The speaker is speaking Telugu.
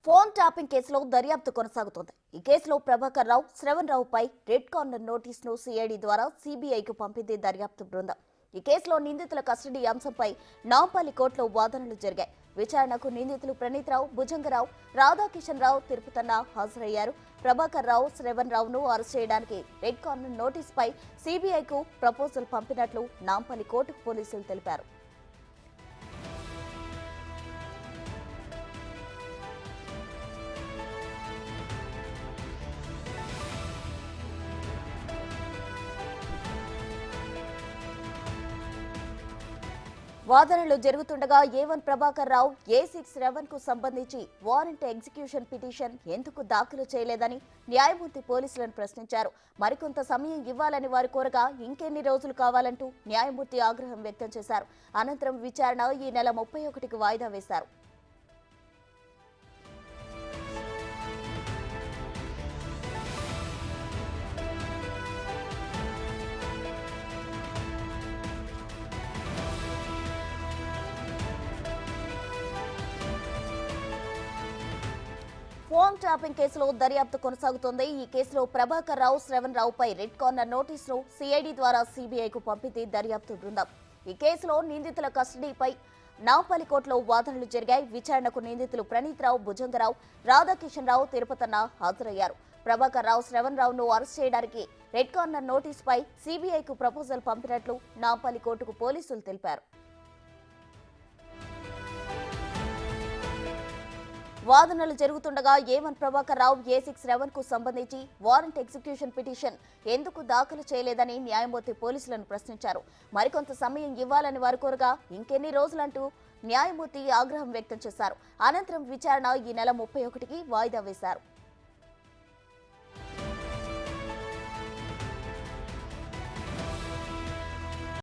ఫోన్ ట్యాపింగ్ కేసులో దర్యాప్తు కొనసాగుతోంది. ఈ కేసులో Prabhakar Rao, Shravan రావుపై red corner నోటీసును CID ద్వారా సిబిఐకు పంపింది దర్యాప్తు బృందం. ఈ కేసులో నిందితుల కస్టడీ అంశంపై నాంపల్లి కోర్టులో వాదనలు జరిగాయి. విచారణకు నిందితులు ప్రణీత్ రావు, భుజంగరావు, రాధాకిషన్ రావు, తిరుపతన్న హాజరయ్యారు. ప్రభాకర్ రావు, శ్రవణ్ రావును అరెస్ట్ చేయడానికి రెడ్ కార్నర్ నోటీసుపై సిబిఐకు ప్రపోజల్ పంపినట్లు నాంపల్లి కోర్టుకు పోలీసులు తెలిపారు. వాదనలు జరుగుతుండగా A1 ప్రభాకర్ రావు, A6 శ్రవణ్ కు సంబంధించి వారెంట్ ఎగ్జిక్యూషన్ పిటిషన్ ఎందుకు దాఖలు చేయలేదని న్యాయమూర్తి పోలీసులను ప్రశ్నించారు. మరికొంత సమయం ఇవ్వాలని వారు కోరగా ఇంకెన్ని రోజులు కావాలంటూ న్యాయమూర్తి ఆగ్రహం వ్యక్తం చేశారు. అనంతరం విచారణ ఈ నెల 31కి వాయిదా వేశారు. ఫోన్ ట్యాపింగ్ కేసులో దర్యాప్తు కొనసాగుతోంది. ఈ కేసులో Prabhakar Rao, Shravan రావుపై red corner నోటీసును CID ద్వారా సిబిఐకు పంపింది దర్యాప్తు బృందం. ఈ కేసులో నిందితుల కస్టడీపై నాంపల్లి కోర్టులో వాదనలు జరిగాయి. విచారణకు నిందితులు ప్రణీత్ రావు, భుజంగరావు, రాధాకిషన్ రావు, తిరుపతన్న హాజరయ్యారు. ప్రభాకర్ రావు, శ్రవణ్ రావును అరెస్ట్ చేయడానికి రెడ్ కార్నర్ నోటీసుపై సిబిఐకు ప్రపోజల్ పంపినట్లు నాంపల్లి కోర్టుకు పోలీసులు తెలిపారు. వాదనలు జరుగుతుండగా A1 ప్రభాకర్ రావు, A6 శ్రవణ్ కు సంబంధించి వారెంట్ ఎగ్జిక్యూషన్ పిటిషన్ ఎందుకు దాఖలు చేయలేదని న్యాయమూర్తి పోలీసులను ప్రశ్నించారు. మరికొంత సమయం ఇవ్వాలని వారు కోరగా ఇంకెన్ని రోజులంటూ న్యాయమూర్తి ఆగ్రహం వ్యక్తం చేశారు. అనంతరం విచారణ ఈ నెల 31కి వాయిదా వేశారు.